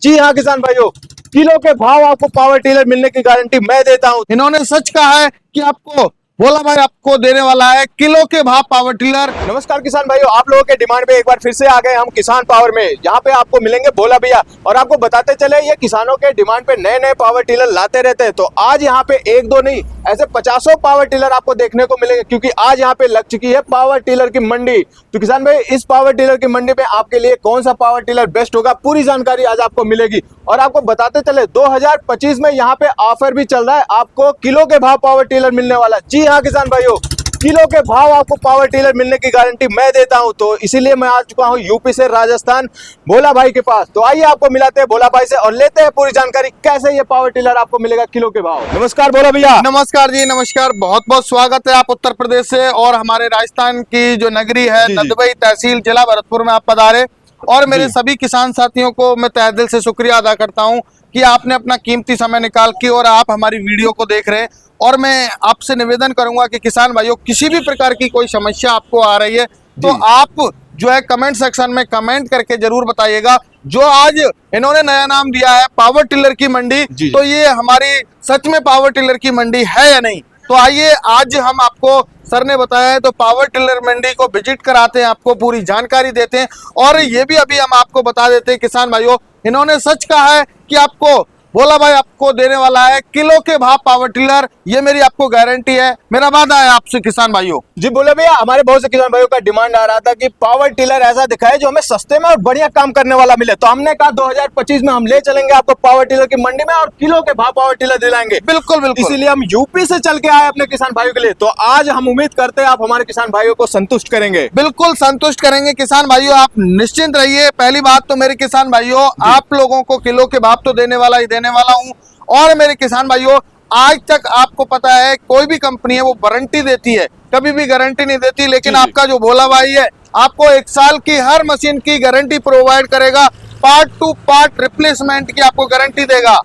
जी हाँ किसान भाइयों, किलो के भाव आपको पावर टिलर मिलने की गारंटी मैं देता हूँ। इन्होंने सच कहा है कि आपको भोला भाई आपको देने वाला है किलो के भाव पावर टिलर। नमस्कार किसान भाइयों, आप लोगों के डिमांड पे एक बार फिर से आ गए हम किसान पावर में। यहाँ पे आपको मिलेंगे भोला भैया और आपको बताते चले ये किसानों के डिमांड पे नए नए पावर टिलर लाते रहते हैं। तो आज यहाँ पे एक दो नहीं ऐसे 50 पावर टिलर आपको देखने को मिलेंगे, क्योंकि आज यहाँ पे लग चुकी है पावर टिलर की मंडी। तो किसान भाई, इस पावर टिलर की मंडी में आपके लिए कौन सा पावर टिलर बेस्ट होगा, पूरी जानकारी आज आपको मिलेगी। और आपको बताते चले 2025 में यहाँ पे ऑफर भी चल रहा है, आपको किलो के भाव पावर टिलर मिलने वाला। जी हाँ किसान भाइयों, किलो के भाव आपको पावर टिलर मिलने की गारंटी मैं देता हूं। तो इसीलिए मैं आ चुका हूं यूपी से राजस्थान भोला भाई के पास। तो आइए आपको मिलाते हैं भोला भाई से और लेते हैं पूरी जानकारी कैसे ये पावर टिलर आपको मिलेगा किलो के भाव। नमस्कार भोला भैया। नमस्कार जी, नमस्कार। बहुत बहुत स्वागत है। आप उत्तर प्रदेश से और हमारे राजस्थान की जो नगरी है नदबई तहसील जिला भरतपुर में आप पधारे। और मेरे सभी किसान साथियों को मैं तहे दिल से शुक्रिया अदा करता हूं कि आपने अपना कीमती समय निकाल के और आप हमारी वीडियो को देख रहे हैं। और मैं आपसे निवेदन करूंगा कि किसान भाइयों, किसी भी प्रकार की कोई समस्या आपको आ रही है तो आप जो है कमेंट सेक्शन में कमेंट करके जरूर बताइएगा। जो आज इन्होंने नया नाम दिया है पावर टिलर की मंडी, तो ये हमारी सच में पावर टिलर की मंडी है या नहीं। तो आइए आज हम आपको सर ने बताया है तो पावर टिलर मंडी को विजिट कराते हैं, आपको पूरी जानकारी देते हैं। और ये भी अभी हम आपको बता देते हैं किसान भाइयों, इन्होंने सच कहा है कि आपको भोला भाई आपको देने वाला है किलो के भाव पावर टिलर। ये मेरी आपको गारंटी है, मेरा वादा है आपसे किसान भाइयों। जी बोले भैया, हमारे बहुत से किसान भाइयों का डिमांड आ रहा था कि पावर टिलर ऐसा दिखाए जो हमें सस्ते में और बढ़िया काम करने वाला मिले। तो हमने कहा 2025 में हम ले चलेंगे आपको पावर टिलर की मंडी में और किलो के भाव पावर टिलर दिलाएंगे। बिल्कुल बिल्कुल, इसीलिए हम यूपी से चल के आए अपने किसान भाइयों के लिए। तो आज हम उम्मीद करते हैं आप हमारे किसान भाइयों को संतुष्ट करेंगे। बिल्कुल संतुष्ट करेंगे किसान भाइयों, आप निश्चिंत रहिए। पहली बात तो मेरे किसान भाइयों, आप लोगों को किलो के भाव तो देने वाला ही देने वाला हूँ। और मेरे किसान भाइयों, आज तक आपको पता है कोई भी कंपनी है वो वारंटी देती है, कभी भी गारंटी नहीं देती। लेकिन आपका जो भोला भाई है आपको 1 साल की हर मशीन की गारंटी प्रोवाइड करेगा, पार्ट टू पार्ट रिप्लेसमेंट की आपको गारंटी देगा।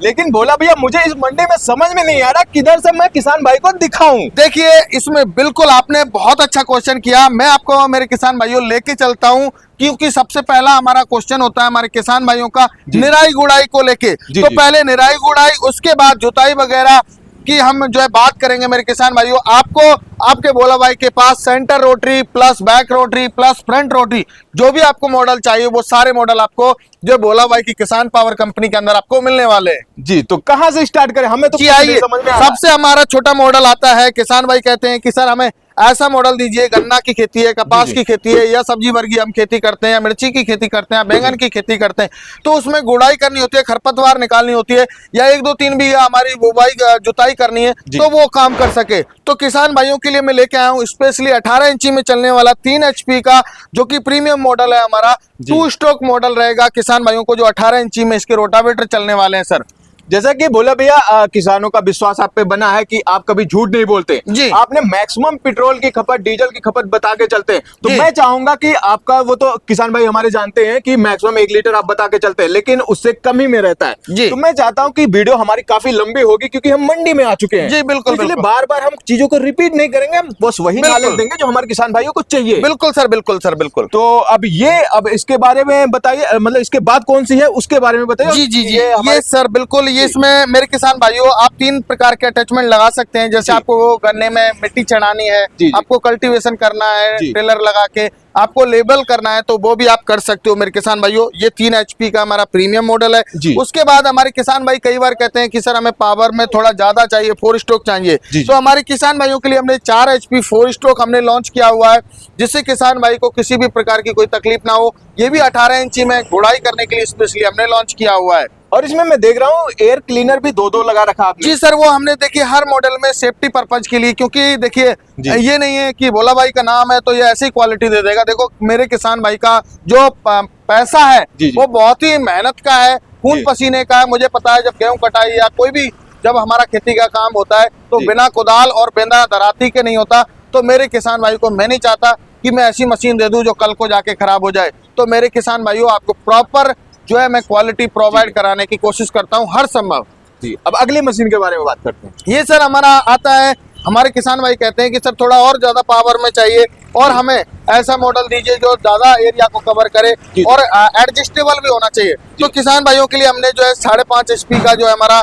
लेकिन भोला भैया, मुझे इस मंडी में समझ में नहीं आ रहा किधर से मैं किसान भाई को दिखाऊं। देखिए, इसमें बिल्कुल आपने बहुत अच्छा क्वेश्चन किया। मैं आपको मेरे किसान भाइयों लेके चलता हूं, क्योंकि सबसे पहला हमारा क्वेश्चन होता है हमारे किसान भाइयों का निराई गुड़ाई को लेके। तो पहले निराई गुड़ाई, उसके बाद जुताई वगैरह की हम जो है बात करेंगे मेरे किसान भाइयों। आपको आपके भोला भाई के पास center rotary plus back rotary plus front rotary जो भी आपको मॉडल चाहिए वो सारे मॉडल आपको जो भोला भाई की किसान पावर कंपनी के अंदर आपको मिलने वाले हैं। जी, तो कहां से स्टार्ट करें, हमें तो आइए, समझ में आ रहा है। सबसे हमारा छोटा मॉडल आता है। किसान भाई कहते हैं कि सर हमें ऐसा मॉडल दीजिए, गन्ना की खेती है, कपास की खेती है, या सब्जी वर्गीय हम खेती करते हैं, या मिर्ची की खेती करते हैं, बैंगन की खेती करते हैं, तो उसमें गुड़ाई करनी होती है, खरपतवार निकालनी होती है, या 1-2-3 बीघा हमारी बुवाई जुताई करनी है, तो वो काम कर सके। तो किसान भाइयों के लिए मैं लेके आया हूँ स्पेशली 18 इंची में चलने वाला 3 HP का जो कि प्रीमियम मॉडल है हमारा, 2 स्ट्रोक मॉडल रहेगा किसान भाइयों को, जो 18 इंची में इसके रोटावेटर चलने वाले हैं। सर जैसा कि बोला भैया, किसानों का विश्वास आप पे बना है कि आप कभी झूठ नहीं बोलते जी। आपने मैक्सिमम पेट्रोल की खपत, डीजल की खपत बता के चलते हैं। तो मैं चाहूंगा कि आपका, वो तो किसान भाई हमारे जानते हैं कि मैक्सिमम 1 लीटर आप बता के चलते हैं, लेकिन उससे कम ही में रहता है। तो मैं चाहता हूं कि वीडियो हमारी काफी लंबी होगी, क्योंकि हम मंडी में आ चुके हैं। जी बिल्कुल, इसलिए बार बार हम चीजों को रिपीट नहीं करेंगे, हम बस वही नॉलेज देंगे जो हमारे किसान भाइयों को चाहिए। बिल्कुल सर, बिल्कुल सर, बिल्कुल। तो अब इसके बारे में बताइए, मतलब इसके बाद कौन सी है उसके बारे में बताइए। जी जी जी, ये सर बिल्कुल, ये इसमें मेरे किसान भाइयों आप 3 प्रकार के अटैचमेंट लगा सकते हैं। जैसे आपको गन्ने में मिट्टी चढ़ानी है, आपको कल्टीवेशन करना है ट्रेलर लगा के, आपको लेबल करना है, तो वो भी आप कर सकते हो मेरे किसान भाइयों। ये 3 HP का हमारा प्रीमियम मॉडल है। उसके बाद हमारे किसान भाई कई बार कहते हैं कि सर हमें पावर में थोड़ा ज्यादा चाहिए, 4 स्ट्रोक चाहिए। तो हमारे किसान भाइयों के लिए हमने 4 HP 4 स्ट्रोक हमने लॉन्च किया हुआ है, जिससे किसान भाई को किसी भी प्रकार की कोई तकलीफ ना हो। ये भी 18 इंची में गुड़ाई करने के लिए स्पेशली हमने लॉन्च किया हुआ है। और इसमें मैं देख रहा हूँ एयर क्लीनर भी 2-2 लगा रखा आपने। जी सर, वो हमने देखिए हर मॉडल में सेफ्टी पर्पज के लिए, क्योंकि देखिए ये नहीं है कि भोला भाई का नाम है तो ये ऐसी क्वालिटी दे देगा। देखो मेरे किसान भाई का जो पैसा है वो बहुत ही मेहनत का है, खून पसीने का है। मुझे पता है जब गेहूं कटाई या कोई भी जब हमारा खेती का काम होता है तो बिना कुदाल और बिना दराती के नहीं होता। तो मेरे किसान भाई को मैं नहीं चाहता कि मैं ऐसी मशीन दे दूं जो कल को जाके खराब हो जाए। तो मेरे किसान भाइयों, आपको प्रॉपर जो है मैं क्वालिटी प्रोवाइड कराने की कोशिश करता हूं हर संभव। जी, अब अगली मशीन के बारे में बात करते हैं। ये सर हमारा आता है, हमारे किसान भाई कहते हैं कि सर थोड़ा और ज्यादा पावर में चाहिए, और हमें ऐसा मॉडल दीजिए जो ज्यादा एरिया को कवर करे जी। और एडजस्टेबल भी होना चाहिए। तो किसान भाइयों के लिए हमने जो है 5.5 HP का जो है हमारा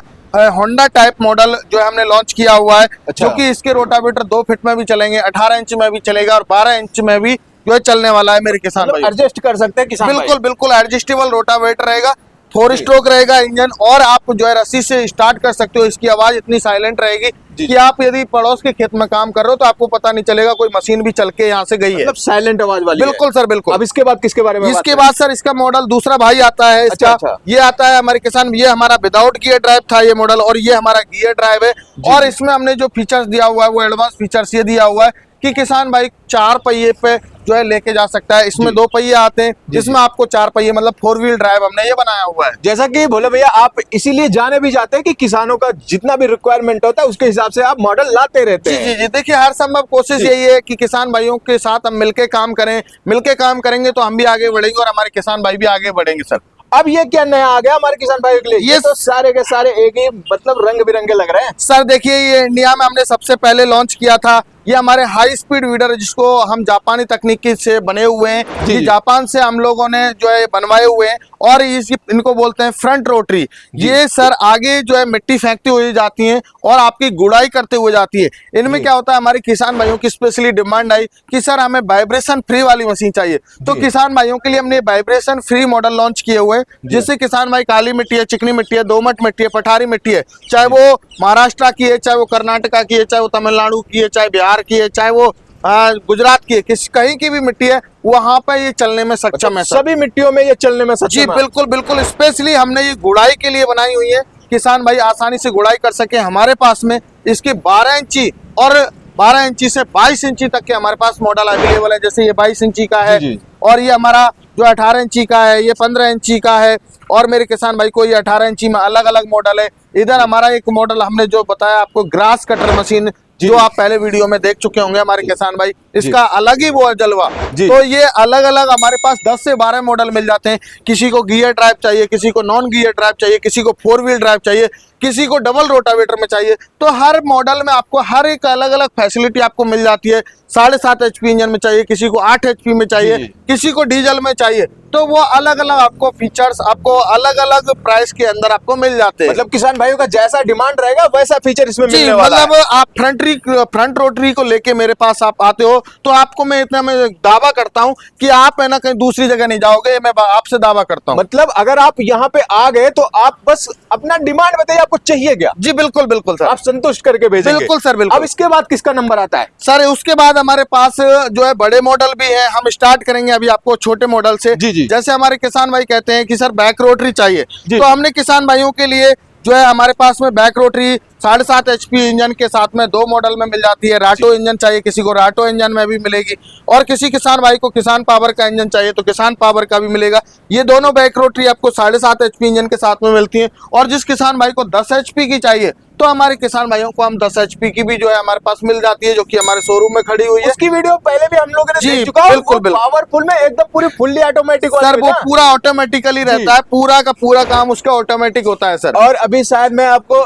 होंडा टाइप मॉडल जो है हमने लॉन्च किया हुआ है, अच्छा। जो कि इसके रोटावेटर 2 फीट में भी चलेंगे, 18 इंच में भी चलेगा और 12 इंच में भी जो है चलने वाला है मेरे किसान भाई। एडजस्ट कर सकते हैं किसान भाई। बिल्कुल बिल्कुल एडजस्टेबल रोटावेटर रहेगा, 4 स्ट्रोक रहेगा इंजन, और आप जो है रस्सी से स्टार्ट कर सकते हो। इसकी आवाज इतनी साइलेंट रहेगी जी। कि आप यदि पड़ोस के खेत में काम कर रहे हो तो आपको पता नहीं चलेगा कोई मशीन भी चल के यहाँ से गई है। मतलब साइलेंट आवाज वाली बिल्कुल है। सर बिल्कुल। अब इसके बाद किसके बारे में बात इसके करें? बाद सर इसका मॉडल दूसरा भाई आता है इसका। अच्छा। ये आता है हमारे किसान, ये हमारा विदाउट गियर ड्राइव था ये मॉडल, और ये हमारा गियर ड्राइव है। और इसमें हमने जो फीचर्स दिया हुआ है वो एडवांस फीचर्स ये दिया हुआ है कि किसान भाई 4 पहिए पे जो है लेके जा सकता है। इसमें 2 पहिए आते हैं, जिसमें आपको 4 पहिए मतलब 4 व्हील ड्राइव हमने ये बनाया हुआ है। जैसा कि भोले भैया आप इसीलिए जाने भी जाते हैं कि किसानों का जितना भी रिक्वायरमेंट होता है उसके हिसाब से आप मॉडल लाते रहते जी हैं। जी जी, देखिए हर संभव कोशिश यही है कि किसान भाइयों के साथ हम मिलके काम करें, मिलके काम करेंगे तो हम भी आगे बढ़ेंगे और हमारे किसान भाई भी आगे बढ़ेंगे सर। अब ये क्या नया आ गया हमारे किसान भाइयों के लिए? ये ये तो सारे के सारे एक ही मतलब रंग बिरंगे लग रहे हैं। सर देखिए ये इंडिया में हमने सबसे पहले लॉन्च किया था। ये हमारे हाई स्पीड वीडर जिसको हम जापानी तकनीकी से बने हुए हैं, जी, ये जी। जापान से हम लोगों ने जो है बनवाए हुए हैं, और इनको बोलते हैं फ्रंट रोटरी। ये सर आगे जो है मिट्टी फेंकती हुई जाती हैं और आपकी गुड़ाई करते हुए जाती है। इनमें जी। क्या होता है, हमारे किसान भाइयों की स्पेशली डिमांड आई कि सर हमें वाइब्रेशन फ्री वाली मशीन चाहिए, तो जी। किसान भाइयों के लिए हमने वाइब्रेशन फ्री मॉडल लॉन्च किए हुए हैं, जिससे किसान भाई काली मिट्टी है, चिकनी मिट्टी है, दोमट मिट्टी है, पठारी मिट्टी है, चाहे वो महाराष्ट्र की है, चाहे वो कर्नाटका की है, चाहे वो तमिलनाडु की है, चाहे बिहार की है, चाहे वो गुजरात की है, कहीं की भी मिट्टी है वहां पे ये चलने में सक्षम है सर। सभी मिट्टियों में ये चलने में जी सक्षम है। बिल्कुल बिल्कुल, स्पेशली हमने ये गुड़ाई के लिए बनाई हुई है, किसान भाई आसानी से गुड़ाई कर सके। हमारे पास में इसके 12 इंची और 12 इंची से 22 इंची तक के हमारे पास मॉडल अवेलेबल है। जैसे ये 22 इंची का है, जी, जी। और ये हमारा जो 18 इंची का है, ये 15 इंची का है, और मेरे किसान भाई को ये 18 इंची में अलग अलग मॉडल है। इधर हमारा एक मॉडल हमने जो बताया आपको ग्रास कटर मशीन, जो आप पहले वीडियो में देख चुके होंगे हमारे किसान भाई, इसका अलग ही वो है जलवा। जी। तो ये अलग अलग हमारे पास 10 से 12 मॉडल मिल जाते हैं। किसी को गियर ड्राइव चाहिए, किसी को नॉन गियर ड्राइव चाहिए, किसी को 4 व्हील ड्राइव चाहिए, किसी को डबल रोटावेटर में चाहिए। तो हर मॉडल में आपको हर एक अलग अलग फैसिलिटी आपको मिल जाती है। 7.5 HP इंजन में चाहिए, किसी को 8 HP में चाहिए, जी। किसी को डीजल में चाहिए, तो वो अलग अलग आपको फीचर्स आपको अलग अलग प्राइस के अंदर आपको मिल जाते हैं। मतलब किसान भाइयों का जैसा डिमांड रहेगा वैसा फीचर इसमें जी मिलने वाला है। मतलब आप फ्रंट रोटरी को लेके मेरे पास आप आते हो तो आपको मैं दावा करता हूं कि आप है ना कहीं दूसरी जगह नहीं जाओगे, मैं आपसे दावा करता हूं। मतलब अगर आप यहाँ पे आ गए तो आप बस अपना डिमांड बताइए, आपको चाहिए क्या, जी बिल्कुल बिल्कुल सर, आप संतुष्ट करके भेजेंगे। बिल्कुल सर, बिल्कुल। अब इसके बाद किसका नंबर आता है? सर उसके बाद हमारे पास जो है बड़े मॉडल भी है। हम स्टार्ट करेंगे अभी आपको छोटे मॉडल से। जी, जी। जैसे हमारे किसान भाई कहते हैं कि सर बैक रोटरी चाहिए, जी। तो हमने किसान भाइयों के लिए जो है हमारे पास में बैक रोटरी 7.5 HP इंजन के साथ में 2 मॉडल में मिल जाती है। राटो इंजन चाहिए किसी को, राटो इंजन में भी मिलेगी, और किसी किसान भाई को किसान पावर का इंजन चाहिए तो किसान पावर का भी मिलेगा। ये दोनों बैक रोटरी आपको 7.5 HP इंजन के साथ में मिलती है। और जिस किसान भाई को 10 HP की चाहिए तो हमारे किसान भाइयों को हम 10 HP की भी जो है हमारे पास मिल जाती है, जो कि हमारे शोरूम में खड़ी हुई है। उसकी वीडियो पहले भी हम लोगों ने जी, देख चुका है। बिल्कुल, बिल्कुल। पावरफुल में एकदम पूरी फुल्ली ऑटोमेटिक सर वो पूरा ऑटोमेटिकली रहता है, पूरा का पूरा काम उसका ऑटोमेटिक होता है सर। और अभी शायद मैं आपको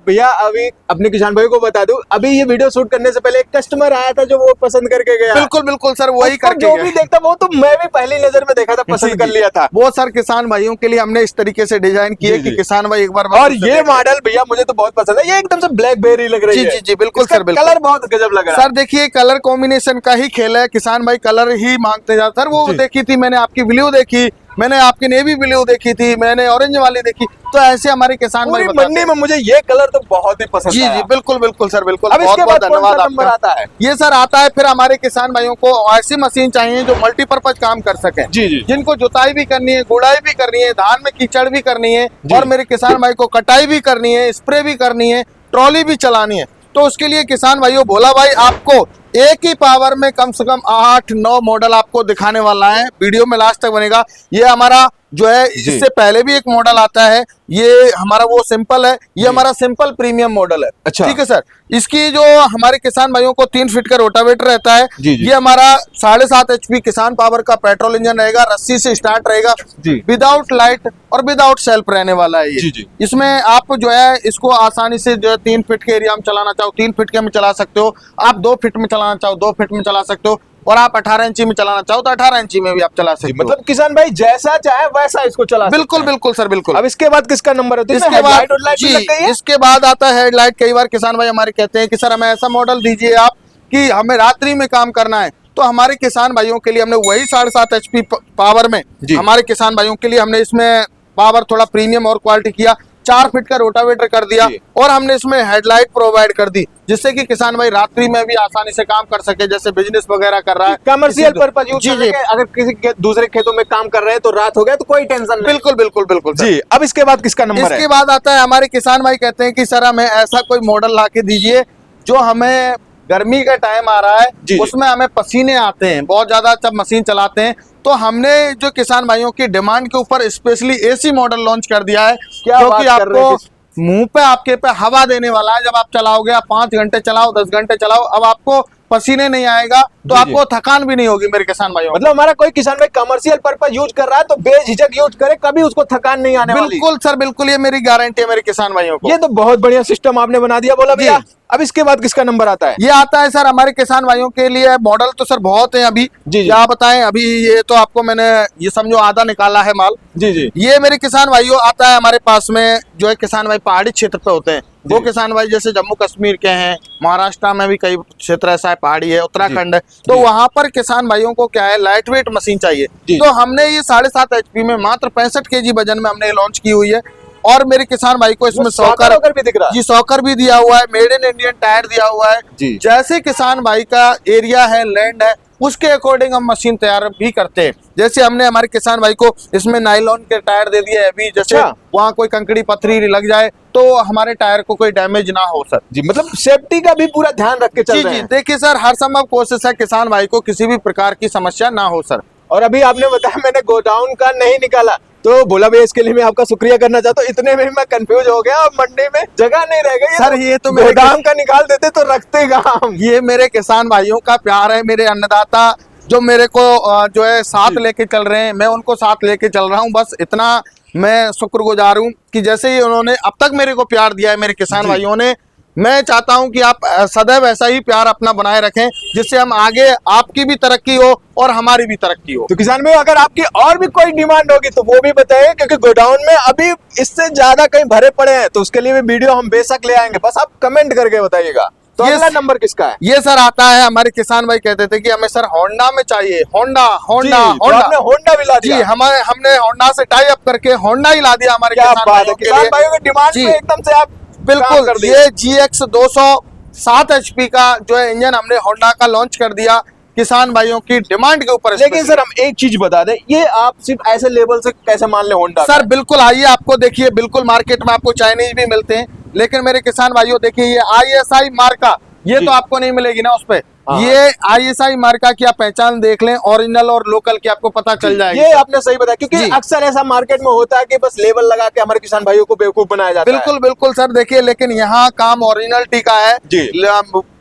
भैया अभी अपने किसान भाई को बता दूं, अभी ये वीडियो शूट करने से पहले एक कस्टमर आया था जो वो पसंद करके गया। बिल्कुल बिल्कुल सर, वही उसको करके जो गए। भी देखता वो तो मैं भी पहली नजर में देखा था, जी, पसंद कर जी। लिया था। वो सर किसान भाइयों के लिए हमने इस तरीके से डिजाइन किए जी, कि जी। किसान भाई एक बार और ये मॉडल भैया मुझे तो बहुत पसंद है, ये एकदम से ब्लैकबेरी लग रही जी है। जी जी बिल्कुल इसका सर, बिल्कुल। कलर बहुत गजब लग रहा है। सर देखिए कलर कॉम्बिनेशन का ही खेल है, किसान भाई कलर ही मांगते जाते। सर वो जी। देखी थी मैंने, आपकी ब्लू देखी मैंने, आपकी नेवी ब्लू देखी थी मैंने, ऑरेंज वाली देखी, तो ऐसे हमारे किसान भाई पूरी बताते मंडी हैं। में मुझे ये कलर तो बहुत ही पसंद जी आया। जी बिल्कुल बिल्कुल सर, बिल्कुल। अब इसके बहुत बाद कौन धन्यवाद सा नंबर आपका। आता है? ये सर आता है फिर हमारे किसान भाइयों को ऐसी मशीन चाहिए जो मल्टीपर्पज काम कर सके, जी, जी। जिनको जुताई भी करनी है, गुड़ाई भी करनी है, धान में कीचड़ भी करनी है, जी। और मेरे किसान भाई को कटाई भी करनी है, स्प्रे भी करनी है, ट्रॉली भी चलानी है। तो उसके लिए किसान भाइयों भोला भाई आपको एक ही पावर में कम से कम 8-9 मॉडल आपको दिखाने वाला है। वीडियो में लास्ट तक बनेगा। ये हमारा जो है इससे पहले भी एक मॉडल आता है, ये हमारा वो सिंपल है, ये हमारा सिंपल प्रीमियम मॉडल है। अच्छा। ठीक है सर। इसकी जो हमारे किसान भाइयों को 3 फीट का रोटावेटर रहता है। जी, जी। ये हमारा 7.5 HP किसान पावर का पेट्रोल इंजन रहेगा, रस्सी से स्टार्ट रहेगा, जी। विदाउट लाइट और विदाउट सेल्फ रहने वाला है ये। जी, जी। इसमें आप जो है इसको आसानी से जो है 3 फीट के एरिया में चलाना चाहो 3 फीट के में चला सकते हो, आप 2 फीट में चलाना चाहो 2 फीट में चला सकते हो। और आप 18 इंची में चलाना चाहो तो 18 इंची में भी आप चला सकते हो। मतलब किसान भाई जैसा चाहे वैसा इसको चला सकते बिल्कुल हैं। बिल्कुल सर, बिल्कुल। अब इसके बाद किसका नंबर है? तो इसमें इसके बाद हेडलाइट और लाइट भी जी, लग गई है? इसके बाद आता है हेडलाइट। कई बार किसान भाई हमारे कहते हैं कि सर हमें ऐसा मॉडल दीजिए आप कि हमें रात्रि में काम करना है, तो हमारे किसान भाइयों के लिए हमने वही 7.5 HP पावर में जी। हमारे किसान भाइयों के लिए हमने इसमें पावर थोड़ा प्रीमियम और क्वालिटी किया, 4 फीट का रोटावेटर कर दिया जी। और हमने इसमें हेडलाइट प्रोवाइड कर दी, जिससे कि किसान भाई रात्रि में भी आसानी से काम कर सके, जैसे बिजनेस वगैरह कर रहा है, कमर्शियल पर्पज यूज जी करने जी के, अगर किसी के दूसरे खेतों में काम कर रहे हैं तो रात हो गया तो कोई टेंशन नहीं। बिल्कुल बिल्कुल बिल्कुल सर। जी, अब इसके बाद किसका नंबर है? इसके बाद आता है हमारे किसान भाई कहते हैं कि सर हमें ऐसा कोई मॉडल ला के दीजिए जो हमें गर्मी का टाइम आ रहा जी, है, जी। उसमें हमें पसीने आते हैं बहुत ज्यादा जब मशीन चलाते हैं, तो हमने जो किसान भाइयों की डिमांड के ऊपर स्पेशली एसी मॉडल लॉन्च कर दिया है, क्या जो बात कि कर रहे हैं आपको मुंह पे आपके पे हवा देने वाला है। जब आप चलाओगे, आप 5 घंटे चलाओ, 10 घंटे चलाओ, अब आपको पसीने नहीं आएगा तो जी, आपको थकान भी नहीं होगी मेरे किसान भाइयों। मतलब हमारा कोई किसान भाई कमर्शियल पर्पज यूज कर रहा है तो बेझिझक यूज करे, कभी उसको थकान नहीं आने वाली। बिल्कुल सर, बिल्कुल, ये मेरी गारंटी है मेरे किसान भाइयों को। ये तो बहुत बढ़िया सिस्टम आपने बना दिया बोला भैया। अब इसके बाद किसका नंबर आता है? ये आता है सर हमारे किसान भाइयों के लिए मॉडल तो सर बहुत है अभी, जी। क्या बताएं, अभी ये तो आपको मैंने ये समझो आधा निकाला है माल। जी जी ये मेरे किसान भाइयों आता है हमारे पास में, जो है किसान भाई पहाड़ी क्षेत्र पे होते हैं, वो किसान भाई जैसे जम्मू कश्मीर के हैं, महाराष्ट्र में भी कई क्षेत्र ऐसा है, पहाड़ी है, उत्तराखंड है, तो जी। वहां पर किसान भाइयों को क्या है, लाइट वेट मशीन चाहिए। जी। तो हमने ये 7.5 HP में मात्र 65 kg वजन में हमने लॉन्च की हुई है, और मेरे किसान भाई को इसमें सॉकर वॉकर भी दिख रहा है। जी सॉकर भी दिया हुआ है, मेड इन इंडियन टायर दिया हुआ है। जी। जैसे किसान भाई का एरिया है, लैंड है, उसके अकॉर्डिंग हम मशीन तैयार भी करते हैं। जैसे हमने हमारे किसान भाई को इसमें नायलॉन के टायर दे दिए अभी, जैसे अच्छा। वहाँ कोई कंकड़ी पत्थरी लग जाए तो हमारे टायर को कोई डैमेज ना हो सर। जी, मतलब सेफ्टी का भी पूरा ध्यान रख के चल जी रहे जी, हैं। देखिए सर, हर संभव कोशिश है किसान भाई को किसी भी प्रकार की समस्या ना हो सर। और अभी आपने बताया मैंने गोडाउन का नहीं निकाला, तो बोला भैया इसके लिए मैं आपका शुक्रिया करना चाहता हूँ। इतने में मैं कंफ्यूज हो गया और मंडी में जगह नहीं रह गई। सर, ये तो मेरे गोदाम का निकाल देते तो रखते कहाँ हम। ये मेरे किसान भाइयों का प्यार है, मेरे अन्नदाता जो मेरे को जो है साथ लेके चल रहे हैं, मैं उनको साथ लेके चल रहा हूँ। बस इतना मैं शुक्रगुजार हूँ कि जैसे ही उन्होंने अब तक मेरे को प्यार दिया है मेरे किसान भाइयों ने, मैं चाहता हूं कि आप सदैव ऐसा ही प्यार अपना बनाए रखें, जिससे हम आगे आपकी भी तरक्की हो और हमारी भी तरक्की हो। तो किसान भाई अगर आपकी और भी कोई डिमांड होगी तो वो भी बताइए, क्योंकि गोडाउन में अभी इससे ज्यादा कहीं भरे पड़े हैं, तो उसके लिए भी वीडियो हम बेशक ले आएंगे, बस आप कमेंट करके बताइएगा। तो ये अगला नंबर किसका है? ये सर आता है हमारे किसान भाई कहते थे कि हमें सर होंडा में चाहिए, होंडा होंडा जी, तो होंडा। आपने होंडा भी ला जी, दिया। हमने होंडा से टाई अप करके होंडा ही ला दिया हमारे क्या किसान बात है, भाइयों के किसान लिए। भाइयों की डिमांड जी, पे एकदम से आप काम बिल्कुल, कर दिए। ये GX 207 HP का जो है इंजन हमने होंडा का लॉन्च कर दिया किसान भाइयों की डिमांड के ऊपर। लेकिन सर हम एक चीज बता दें, ये आप सिर्फ ऐसे लेवल से कैसे मान ले होंडा सर बिल्कुल, आइए आपको देखिए, बिल्कुल मार्केट में आपको चाइनीज भी मिलते हैं, लेकिन मेरे किसान भाइयों देखिए ये ISI मार्का, ये जी। तो आपको नहीं मिलेगी ना उस पे। हाँ। ये ISI मार्का की आप पहचान देख लें, ओरिजिनल और लोकल की आपको पता चल जाएगी। ये आपने सही बताया, क्योंकि जी। अक्सर ऐसा मार्केट में होता है कि बस लेबल लगा के हमारे किसान भाइयों को बेवकूफ बनाया जाता है। बिल्कुल बिल्कुल सर, देखिए लेकिन यहाँ काम ओरिजिनलिटी का है जी।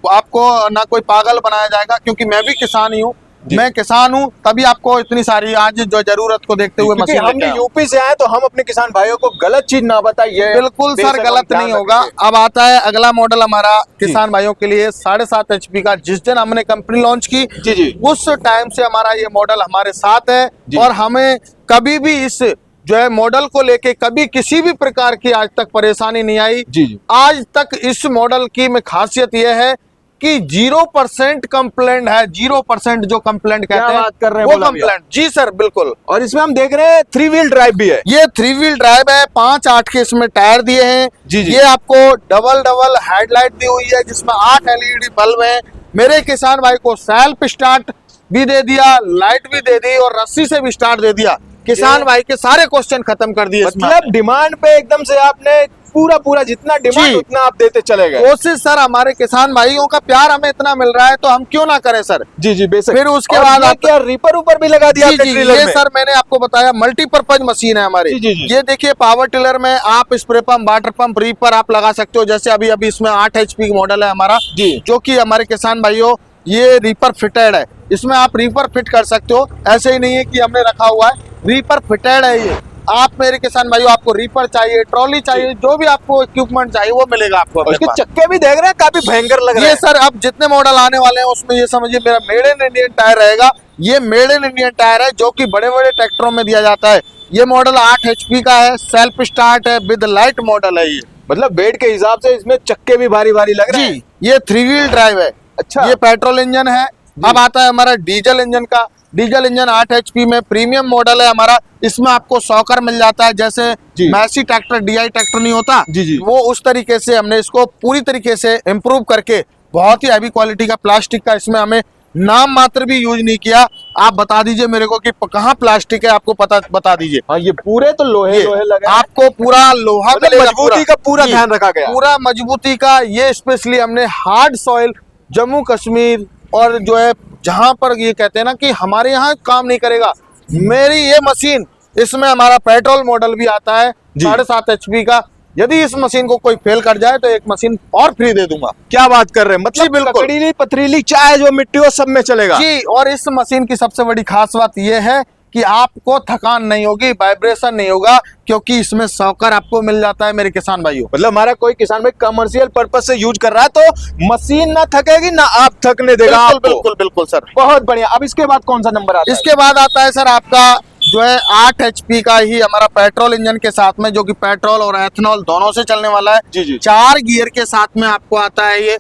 आपको ना कोई पागल बनाया जाएगा, क्योंकि मैं भी किसान ही हूँ, जी। मैं किसान हूँ, तभी आपको इतनी सारी आज जो जरूरत को देखते हुए क्योंकि मशीन हम लेके आया हूं। यूपी से आए तो हम अपने किसान भाइयों को गलत चीज ना बताइए। बिल्कुल सर, बेशक हम गलत ध्यान नहीं होगा। रखेंगे। अब आता है अगला मॉडल हमारा किसान भाइयों के लिए 7.5 HP का, जिस दिन हमने कंपनी लॉन्च की जी जी उस टाइम से हमारा ये मॉडल हमारे साथ है, जी। और हमें कभी भी इस जो है मॉडल को लेके कभी किसी भी प्रकार की आज तक परेशानी नहीं आई। जी जी आज तक इस मॉडल की में खासियत यह है कि 0% कंप्लेंट है, 0% जो कंप्लेंट क्या कहते हैं बात कर रहे हैं वो बोला भैया? कंप्लेंट। जी सर, बिल्कुल। और इसमें हम देख रहे हैं 3 व्हील ड्राइव भी है। ये 3 व्हील ड्राइव है, 5-8 के इसमें टायर दिए हैं। जी, जी। ये आपको डबल हेडलाइट दी हुई है, जिसमें 8 LED बल्ब हैं। मेरे किसान भाई को सेल्फ स्टार्ट भी दे दिया, लाइट भी दे दी, और रस्सी से भी स्टार्ट दे दिया। किसान भाई के सारे क्वेश्चन खत्म कर दिए इसमें। मतलब डिमांड पे एकदम से आपने पूरा जितना डिमांड जी। उतना आप देते चले गए। कोशिश सर, हमारे किसान भाइयों का प्यार हमें इतना मिल रहा है तो हम क्यों ना करें सर। जी जी बेशक। फिर उसके और बाद ये आप क्या रीपर ऊपर भी लगा दिया जी आपने जी, ट्रेलर ये में? सर मैंने आपको बताया मल्टीपर्पज मशीन है हमारी। जी, जी, जी। ये देखिए पावर टिलर में आप spray pump, water pump, reaper आप लगा सकते हो। जैसे अभी इसमें 8 HP की मॉडल है हमारा, जी। जो कि हमारे किसान भाइयों ये रीपर फिटेड है, इसमें आप रीपर फिट कर सकते हो। ऐसे ही नहीं है कि हमने रखा हुआ है, रीपर फिटेड है ये। आप मेरे किसान भाइयों, आपको रीपर चाहिए, ट्रॉली चाहिए, जो भी आपको इक्विपमेंट चाहिए वो मिलेगा आपको अपने उसके पास। चक्के भी देख रहे हैं, काफी भयंकर लग रहे ये हैं। सर अब जितने मॉडल आने वाले हैं उसमें ये समझिए मेरा मेड इन इंडियन टायर रहेगा। ये मेड इन इंडियन टायर है जो कि बड़े बड़े ट्रैक्टरों में दिया जाता है। ये मॉडल 8 HP का है, सेल्फ स्टार्ट है, विद लाइट मॉडल है ये। मतलब वेट के हिसाब से इसमें चक्के भी भारी भारी लग रहे हैं। जी, ये 3 व्हील ड्राइव है। अच्छा। ये पेट्रोल इंजन है। अब आता है हमारा डीजल इंजन का। डीजल इंजन 8 HP में प्रीमियम मॉडल है हमारा। इसमें आपको सॉकर मिल जाता है, जैसे जी। मैसी ट्रैक्टर, DI ट्रैक्टर नहीं होता, जी, जी। वो उस तरीके से हमने इसको पूरी तरीके से इम्प्रूव करके बहुत ही हैवी क्वालिटी का प्लास्टिक का इसमें हमें नाम मात्र भी यूज नहीं किया। आप बता दीजिए मेरे को कि कहाँ प्लास्टिक है, आपको पता बता दीजिए। हाँ, ये पूरे तो लोहे ये लोहे लगे हैं। आपको पूरा लोहा मतलब मिलेगा, मजबूती का पूरा जी, ध्यान रखा गया। पूरा मजबूती का। ये स्पेशली हमने हार्ड सॉइल जम्मू कश्मीर और जो है जहां पर ये कहते हैं ना कि हमारे यहाँ काम नहीं करेगा, मेरी ये मशीन, इसमें हमारा पेट्रोल मॉडल भी आता है जी। 7.5 HP का। यदि इस मशीन को कोई फेल कर जाए तो एक मशीन और फ्री दे दूंगा। क्या बात कर रहे हैं, जी, मतलब बिल्कुल। ककड़ीली पथरीली चाहे जो मिट्टी हो सब में चलेगा। जी, और इस मशीन की सबसे बड़ी खास बात यह है कि आपको थकान नहीं होगी, वाइब्रेशन नहीं होगा, क्योंकि इसमें सॉकर आपको मिल जाता है मेरे किसान भाइयों। मतलब हमारा कोई किसान भाई कमर्शियल पर्पज से यूज कर रहा है तो मशीन ना थकेगी ना आप थकने देगा बिल्कुल आपको। बिल्कुल बिल्कुल सर। बहुत बढ़िया। अब इसके बाद कौन सा नंबर आता है? इसके बाद आता है सर आपका जो है 8 HP का ही हमारा पेट्रोल इंजन के साथ में, जो कि पेट्रोल और एथनॉल दोनों से चलने वाला है। जी, जी। 4 गियर के साथ में आपको आता है ये।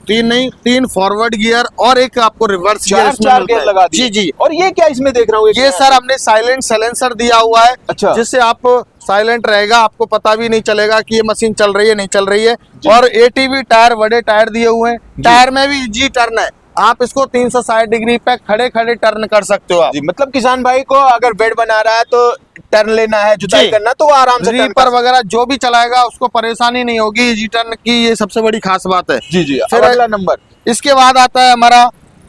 3 फॉरवर्ड गियर और एक आपको रिवर्स गियर चार इसमें चार मिलता गियर है। लगा दिए। जी जी। और ये क्या इसमें देख रहा हूँ ये सर हमने साइलेंट साइलेंसर दिया हुआ है। अच्छा। जिससे आप साइलेंट रहेगा, आपको पता भी नहीं चलेगा कि ये मशीन चल रही है नहीं चल रही है। जी। और ATV टायर, बड़े टायर दिए हुए हैं। टायर में भी जी टर्न है, आप इसको 360 डिग्री पे खड़े खड़े टर्न कर सकते हो आप। जी, मतलब किसान भाई को अगर बेड बना रहा है तो टर्न लेना है, जुताई जी। करना, तो वो आराम से टर्न रीपर कर वगैरह जो भी चलाएगा उसको परेशानी नहीं होगी जी टर्न की, ये सबसे बड़ी खास बात है। जी जी। फिर अब अगला नंबर। इसके बाद आता है हमारा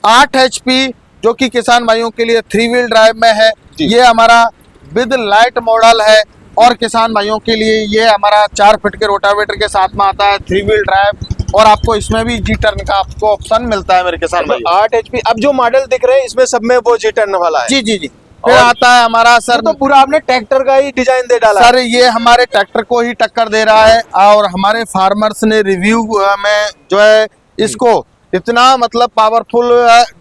8 HP, जो कि किसान भाइयों के लिए 3 व्हील ड्राइव में है। जी। ये हमारा विद लाइट मॉडल है और किसान भाइयों के लिए ये हमारा 4 फीट के रोटावेटर के साथ में आता है, 3 व्हील ड्राइव, और आपको इसमें भी जी टर्न का आपको ऑप्शन मिलता है मेरे किसान भाई। 8 HP। अब जो मॉडल दिख रहे हैं इसमें सब में वो जी टर्न वाला है। जी जी जी। फिर और आता है हमारा ये सर, तो पूरा आपने ट्रैक्टर का ही डिजाइन दे डाला है। सर ये हमारे ट्रैक्टर को ही टक्कर दे रहा है। और हमारे फार्मर्स ने रिव्यू में जो है इसको इतना मतलब पावरफुल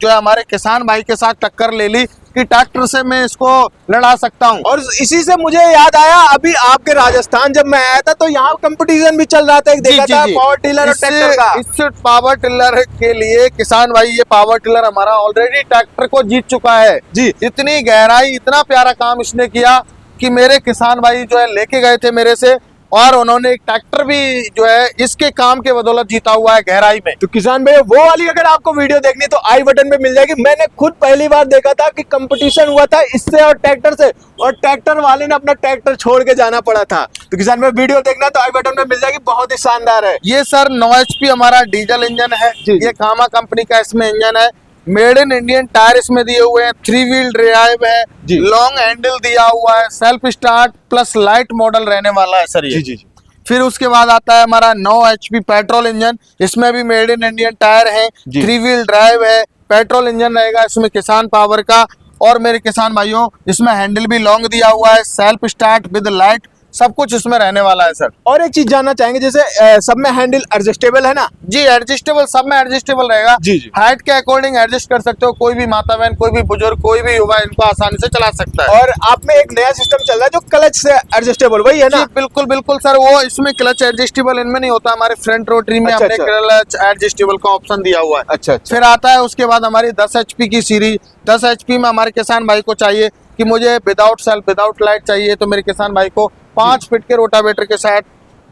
जो है हमारे किसान भाई के साथ टक्कर ले ली कि ट्रैक्टर से मैं इसको लड़ा सकता हूं। और इसी से मुझे याद आया, अभी आपके राजस्थान जब मैं आया था तो यहाँ कंपटीशन भी चल रहा था, एक देखा था पावर टिलर और ट्रैक्टर का। इस पावर टिलर के लिए किसान भाई, ये पावर टिलर हमारा ऑलरेडी ट्रैक्टर को जीत चुका है। जी। इतनी गहराई, इतना प्यारा काम इसने किया कि मेरे किसान भाई जो है लेके गए थे मेरे से, और उन्होंने एक ट्रैक्टर भी जो है इसके काम के बदौलत जीता हुआ है गहराई में। तो किसान भाई वो वाली अगर आपको वीडियो देखनी तो आई बटन पे मिल जाएगी। मैंने खुद पहली बार देखा था कि कंपटीशन हुआ था इससे और ट्रैक्टर से, और ट्रैक्टर वाले ने अपना ट्रैक्टर छोड़ के जाना पड़ा था। तो किसान भाई वीडियो देखना तो आई बटन पे मिल जाएगी, बहुत ही शानदार है। ये सर 9 HP हमारा डीजल इंजन है। जी, जी। ये कामा कंपनी का इसमें इंजन है। मेड इन इंडियन टायर इसमें दिए हुए हैं, 3 व्हील ड्राइव है, जी। लॉन्ग हैंडल दिया हुआ है, self start plus light model रहने वाला है सर ये। जी जी जी। फिर उसके बाद आता है हमारा 9 HP पेट्रोल इंजन। इसमें भी मेड इन इंडियन टायर है, जी। 3 व्हील ड्राइव है, पेट्रोल इंजन रहेगा इसमें किसान पावर का। और मेरे किसान भाइयों इसमें हैंडल भी लॉन्ग दिया हुआ है, सेल्फ स्टार्ट विद लाइट, सब कुछ इसमें रहने वाला है सर। और एक चीज जानना चाहेंगे, जैसे सब में हैंडल एडजस्टेबल है ना? जी, एडजस्टेबल, सब में एडजस्टेबल रहेगा। जी, जी। हाइट के अकॉर्डिंग एडजस्ट कर सकते हो, कोई भी माता बहन, कोई भी बुजुर्ग, कोई भी युवा इनको आसानी से चला सकता है। और आप में एक नया सिस्टम चल रहा है जो क्लच से एडजस्टेबल, वही है ना? जी, बिल्कुल बिल्कुल सर, वो इसमें क्लच एडजस्टेबल इनमें नहीं होता, हमारे फ्रंट रोटरी में अच्छा, हमने अच्छा। क्लच एडजस्टेबल का ऑप्शन दिया हुआ है। अच्छा अच्छा। फिर आता है उसके बाद हमारी 10 HP की सीरीज। 10 HP में हमारे किसान भाई को चाहिए कि मुझे विदाउट सेल्फ विदाउट लाइट चाहिए, तो मेरे किसान भाई को 5 फीट के रोटावेटर के साथ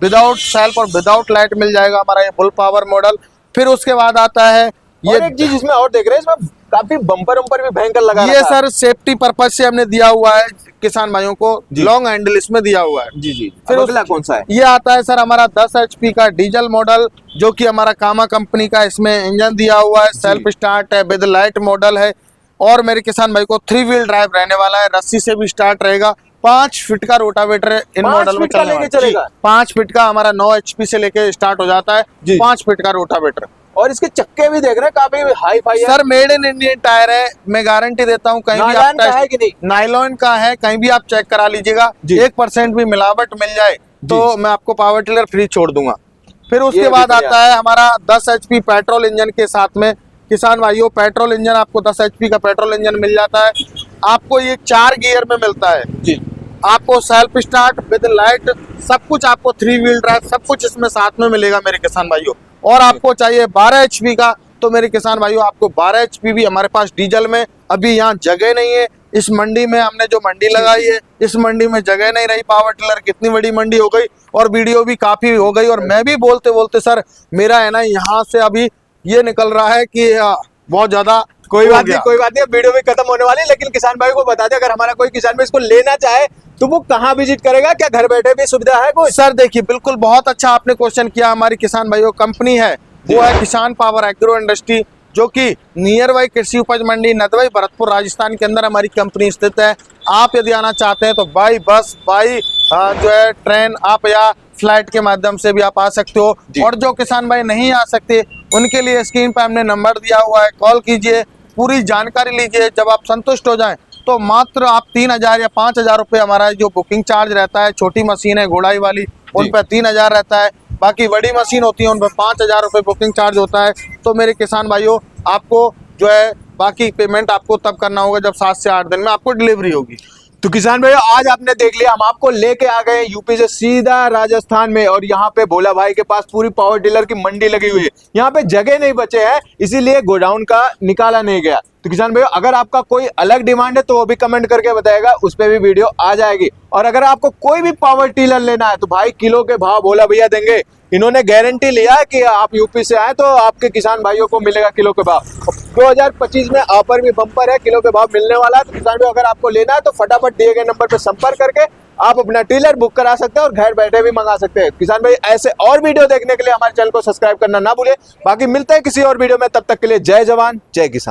विदाउट सेल्फ और विदाउट लाइट मिल जाएगा हमारा ये फुल पावर मॉडल। फिर उसके बाद आता है ये एक चीज इसमें और देख रहे हैं, इसमें काफी बम्पर उम्पर भी भयंकर लगा ये रखा है। सर सेफ्टी पर्पज से हमने दिया हुआ है किसान भाइयों को, जी। लॉन्ग हैंडल इसमें दिया हुआ है। जी जी। फिर अब अगला कौन सा है? ये आता है सर हमारा 10 HP का डीजल मॉडल, जो कि हमारा कामा कंपनी का इसमें इंजन दिया हुआ है, सेल्फ स्टार्ट है, विद लाइट मॉडल है। और मेरे किसान भाई को 3 व्हील ड्राइव रहने वाला है, रस्सी से भी स्टार्ट रहेगा। 5 फीट का रोटावेटर इन 5 मॉडल में फीट का चलने लेके वाला है। चलेगा? जी, 5 फीट का हमारा 9 HP से लेके स्टार्ट हो जाता है, जी। 5 फीट का रोटावेटर। और इसके चक्के भी देख रहे हैं काफी हाई फाई है। Sir made in Indian tyre है, मैं गारंटी देता हूँ। कहीं भी नायलॉन आप का है कि नहीं? नायलॉन का है, कहीं भी आप चेक करा लीजिएगा। जी। 1% भी मिलावट मिल जाए तो मैं आपको पावर टिलर फ्री छोड़ दूंगा। फिर उसके ये बाद भी आता है हमारा 10 HP पेट्रोल इंजन के साथ में। किसान भाइयों, पेट्रोल इंजन आपको 10 HP का पेट्रोल इंजन मिल जाता है। आपको ये 4 गियर में मिलता है जी। आपको सेल्फ स्टार्ट विद लाइट, सब कुछ आपको 3 व्हील ड्राइव, सब कुछ इसमें साथ में मिलेगा मेरे किसान भाइयों। और आपको चाहिए 12 HP का, तो मेरे किसान भाइयों आपको 12 HP भी हमारे पास डीजल में अभी यहाँ जगह नहीं है। इस मंडी में हमने जो मंडी लगाई है, इस मंडी में जगह नहीं रही। पावर टिलर कितनी बड़ी मंडी हो गई और वीडियो भी काफी हो गई, और मैं भी बोलते बोलते सर मेरा है ना यहाँ से अभी ये निकल रहा है कि बहुत ज्यादा कोई हो बात गया। नहीं, कोई बात नहीं, वीडियो भी खत्म होने वाली है। लेकिन किसान भाई को बता दे, अगर हमारा कोई किसान भाई इसको लेना चाहे तो वो कहाँ विजिट करेगा? क्या घर बैठे भी सुविधा है कोई? सर देखिए, बिल्कुल बहुत अच्छा आपने क्वेश्चन किया। हमारी किसान भाइयों कंपनी है वो है किसान पावर एग्रो इंडस्ट्री, जो कि नियर बाई कृषि उपज मंडी नदवाई भरतपुर राजस्थान के अंदर हमारी कंपनी स्थित है। आप यदि आना चाहते हैं तो बाई बस, बाई जो है ट्रेन, आप या फ्लाइट के माध्यम से भी आप आ सकते हो। और जो किसान भाई नहीं आ सकते उनके लिए स्क्रीन पर हमने नंबर दिया हुआ है, कॉल कीजिए, पूरी जानकारी लीजिए। जब आप संतुष्ट हो जाएं तो मात्र आप 3000 या 5000 रुपये हमारा जो बुकिंग चार्ज रहता है। छोटी मशीन है घोड़ाई वाली, उन पर 3000 रहता है। बाकी बड़ी मशीन होती है उन पर 5000 रुपये बुकिंग चार्ज होता है। तो मेरे किसान भाइयों, आपको जो है बाकी पेमेंट आपको तब करना होगा जब 7 से 8 दिन में आपको डिलीवरी होगी। तो किसान भाई आज आपने देख लिया, हम आपको लेके आ गए यूपी से सीधा राजस्थान में, और यहाँ पे भोला भाई के पास पूरी पावर टिलर की मंडी लगी हुई है। यहाँ पे जगह नहीं बचे हैं, इसीलिए गोडाउन का निकाला नहीं गया। तो किसान भाई अगर आपका कोई अलग डिमांड है तो वो भी कमेंट करके बताएगा, उस पर भी वीडियो आ जाएगी। और अगर आपको कोई भी पावर टिलर लेना है तो भाई किलो के भाव भोला भैया देंगे। इन्होंने गारंटी लिया है कि आप यूपी से आए तो आपके किसान भाइयों को मिलेगा किलो के भाव। 2025 में ऑफर भी बम्पर है, किलो के भाव मिलने वाला है। तो किसान भाई अगर आपको लेना है तो फटाफट दिए गए नंबर पर संपर्क करके आप अपना टिलर बुक करा सकते हैं और घर बैठे भी मंगा सकते हैं। किसान भाई ऐसे और वीडियो देखने के लिए हमारे चैनल को सब्सक्राइब करना ना भूले। बाकी मिलते हैं किसी और वीडियो में, तब तक के लिए जय जवान जय किसान।